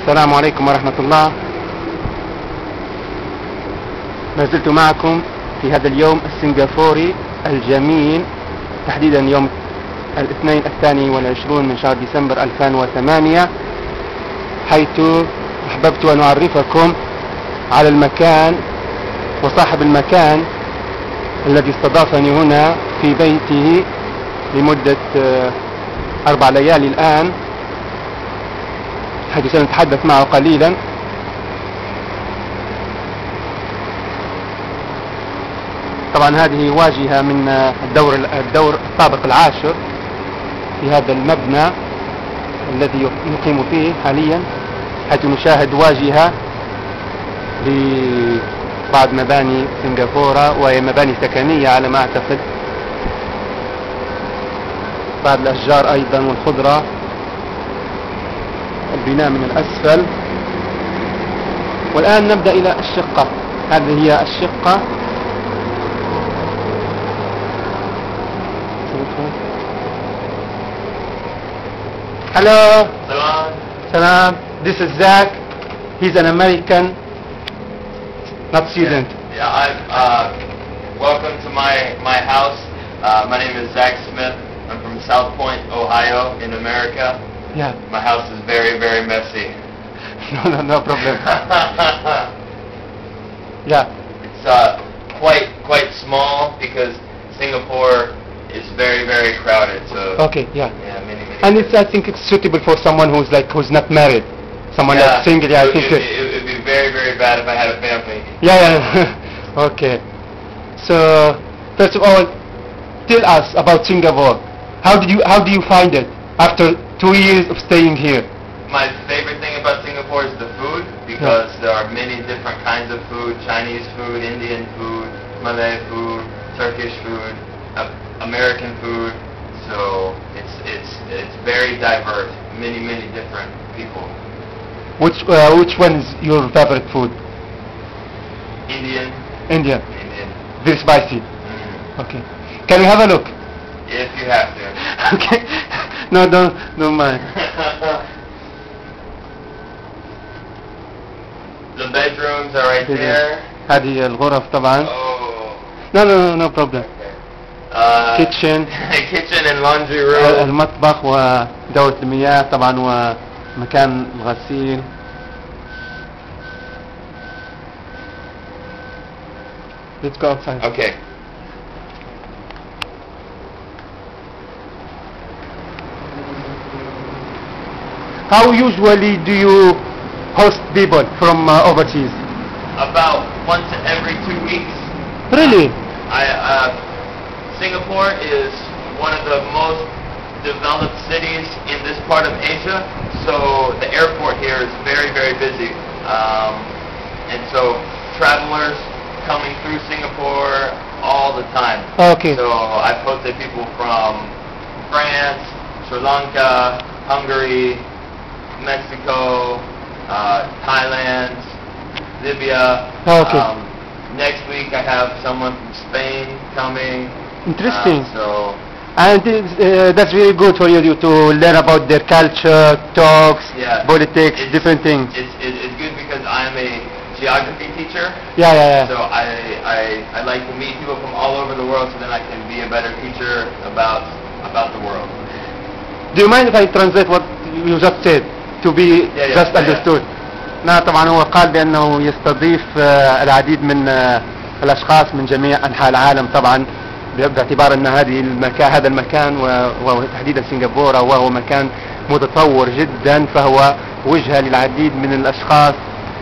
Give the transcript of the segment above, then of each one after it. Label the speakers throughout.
Speaker 1: السلام عليكم ورحمة الله. ما زلت معكم في هذا اليوم السنغافوري الجميل، تحديدا يوم الاثنين 22 من شهر ديسمبر 2008، حيث أحببت أن أعرفكم على المكان وصاحب المكان الذي استضافني هنا في بيته لمدة 4 ليالي الآن، حيث سنتحدث معه قليلا. طبعا هذه واجهة من الدور الطابق العاشر في هذا المبنى الذي نقيم فيه حاليا، حيث نشاهد واجهة لبعض مباني سنغافورة، وهي مباني سكنية على ما أعتقد، بعض الأشجار أيضا والخضرة، البناء من الأسفل. والآن نبدأ إلى الشقة. هذه هي الشقة. Hello. Salam. This is Zach. He's an American, not student.
Speaker 2: Welcome to my house. My name is Zach Smith. I'm from South Point, Ohio, in America.
Speaker 1: Yeah.
Speaker 2: My house is very, very messy.
Speaker 1: No problem. Yeah.
Speaker 2: It's quite small because Singapore is very, very crowded. So
Speaker 1: Okay. Yeah.
Speaker 2: many.
Speaker 1: And I think it's suitable for someone who's not married, someone that's single. Yeah, I think
Speaker 2: it would be very, very bad if I had a family.
Speaker 1: Yeah. Okay. So first of all, tell us about Singapore. How do you find it after 2 years of staying here?
Speaker 2: My favorite thing about Singapore is the food, because there are many different kinds of food: Chinese food, Indian food, Malay food, Turkish food, American food. So it's very diverse. Many different people.
Speaker 1: Which one is your favorite food?
Speaker 2: Indian.
Speaker 1: Indian.
Speaker 2: Indian.
Speaker 1: Very spicy. Okay. Can we have a look?
Speaker 2: If you have to.
Speaker 1: Okay. No, don't mind.
Speaker 2: The bedrooms are right there.
Speaker 1: هذه الغرف طبعا.
Speaker 2: Oh.
Speaker 1: No problem.
Speaker 2: Okay.
Speaker 1: Kitchen.
Speaker 2: Kitchen and laundry room.
Speaker 1: المطبخ ودورة المياه طبعا ومكان الغسيل. Let's go outside.
Speaker 2: Okay.
Speaker 1: How usually do you host people from overseas?
Speaker 2: About once every 2 weeks.
Speaker 1: Really?
Speaker 2: Singapore is one of the most developed cities in this part of Asia, so the airport here is very, very busy. And so travelers coming through Singapore all the time.
Speaker 1: Okay.
Speaker 2: So I've hosted people from France, Sri Lanka, Hungary, Mexico, Thailand, Libya.
Speaker 1: Okay.
Speaker 2: Next week I have someone from Spain coming.
Speaker 1: Interesting.
Speaker 2: And
Speaker 1: that's very good for you to learn about their culture, talks,
Speaker 2: Yeah.
Speaker 1: politics, different things.
Speaker 2: It's good because I'm a geography teacher.
Speaker 1: Yeah.
Speaker 2: So I like to meet people from all over the world, so then I can be a better teacher about the world.
Speaker 1: Do you mind if I translate what you just said to be just understood? نعم، طبعا هو قال بأنه يستضيف العديد من الأشخاص من جميع أنحاء العالم، طبعا باعتبار أن هذا المكان وهو تحديدا سنغافورة، وهو مكان متطور جدا، فهو وجهة للعديد من الأشخاص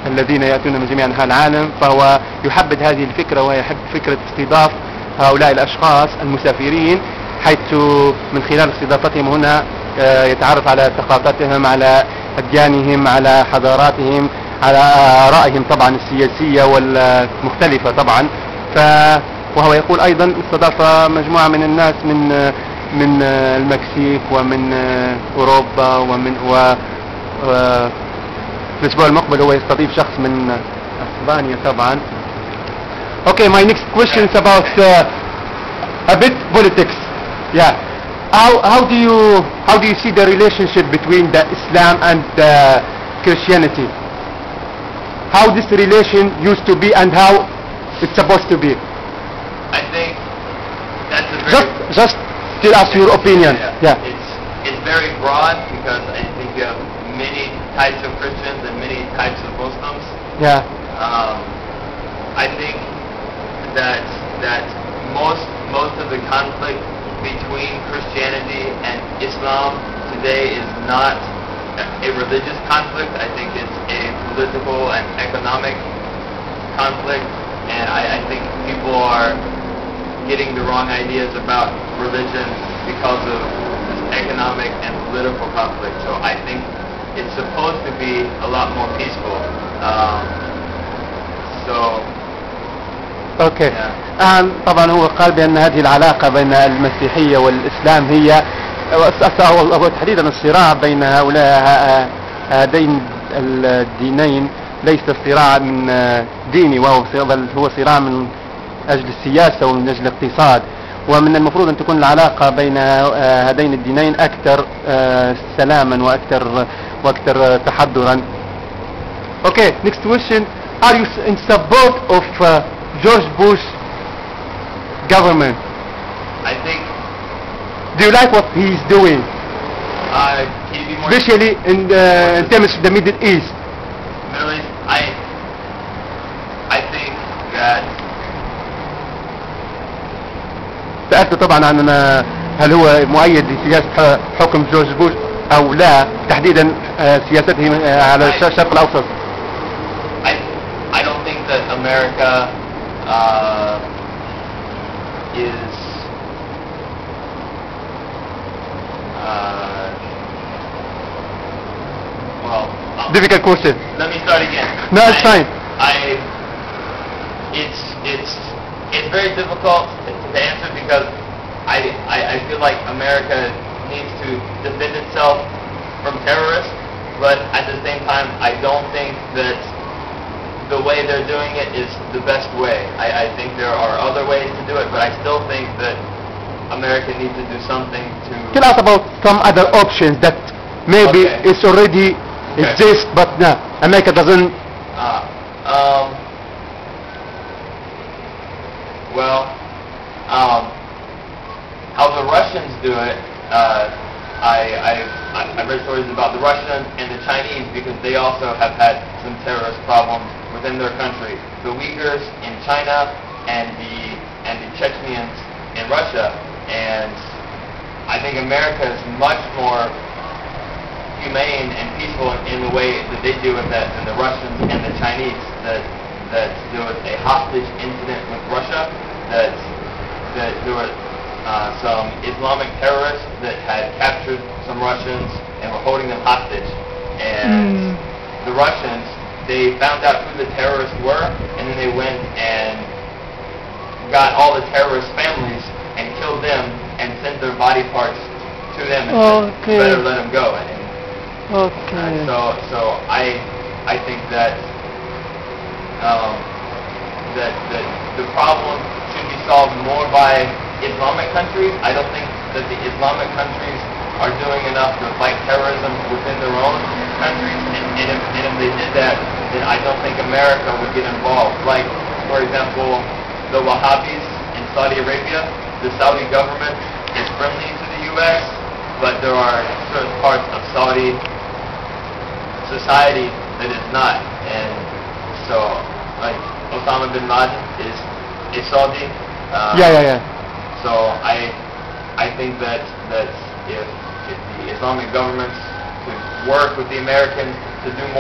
Speaker 1: الذين يأتون من جميع أنحاء العالم، فهو يحبذ هذه الفكرة ويحب فكرة استضاف هؤلاء الأشخاص المسافرين، حيث من خلال استضافتهم هنا يتعرف على ثقافتهم، على أديانهم، على حضاراتهم، على آرائهم طبعا السياسية والمختلفة طبعا. وهو يقول أيضا استضاف مجموعة من الناس من المكسيك ومن أوروبا الأسبوع المقبل هو يستضيف شخص من أسبانيا طبعا. Okay, my next question is about a bit politics. Yeah. How do you see the relationship between the Islam and Christianity. How this relation used to be and how it's supposed to be.
Speaker 2: I think that's a very
Speaker 1: Just tell us your opinion. Yeah.
Speaker 2: It's very broad because I think you have many types of Christians and many types of Muslims.
Speaker 1: Yeah.
Speaker 2: I think that most of the conflict between Christianity and Islam today is not a religious conflict. I think it's a political and economic conflict, and I think people are getting the wrong ideas about religion because of this economic and political conflict. So I think it's supposed to be a lot more peaceful.
Speaker 1: اوكي.
Speaker 2: Yeah.
Speaker 1: طبعا هو قال بان هذه العلاقة بين المسيحية والاسلام هي او تحديدا الصراع بين هذين الدينين ليس صراع من ديني بل هو صراع من اجل السياسة ومن اجل الاقتصاد، ومن المفروض ان تكون العلاقة بين هذين الدينين اكثر سلاما واكثر تحضرا. Okay, next question. Are you in support of George Bush government?
Speaker 2: I think.
Speaker 1: Do you like what he is doing?
Speaker 2: Can you be more
Speaker 1: Especially in terms of the Middle East.
Speaker 2: Middle East? I think that
Speaker 1: سألت طبعا عن هل هو مؤيد لسياسة حكم جورج بوش او لا، تحديدا سياسته على الشرق الاوسط.
Speaker 2: I don't think that America is well.
Speaker 1: Difficult question.
Speaker 2: Let me start again.
Speaker 1: No, it's fine.
Speaker 2: It's very difficult to answer because I feel like America needs to defend itself from terrorists, but at the same time I don't think that the way they're doing it is the best way. I think there are other ways to do it, but I still think that America needs to do something to...
Speaker 1: Tell us about some other options that maybe
Speaker 2: Okay.
Speaker 1: it's already exist, but no, America doesn't.
Speaker 2: How the Russians do it, I've read stories about the Russians and the Chinese because they also have had some terrorist problems within their country. The Uyghurs in China and the Chechens in Russia, and I think America is much more humane and peaceful in the way that they do it than the Russians and the Chinese. That there was a hostage incident with Russia. That there were some Islamic terrorists that had captured some Russians and were holding them hostage. And the Russians, they found out who the terrorists were, and then they went and got all the terrorist families and killed them and sent their body parts to them and said, better let them go.
Speaker 1: Okay.
Speaker 2: So I think that that the problem should be solved more by Islamic countries. I don't think that the Islamic countries are doing enough to fight terrorism within their own countries, and if they did that, then I don't think America would get involved. Like, for example, the Wahhabis in Saudi Arabia, the Saudi government is friendly to the U.S., but there are certain parts of Saudi society that is not, and so, like, Osama bin Laden is Saudi.
Speaker 1: Yeah.
Speaker 2: So I think that if the Islamic governments could work with the Americans to do more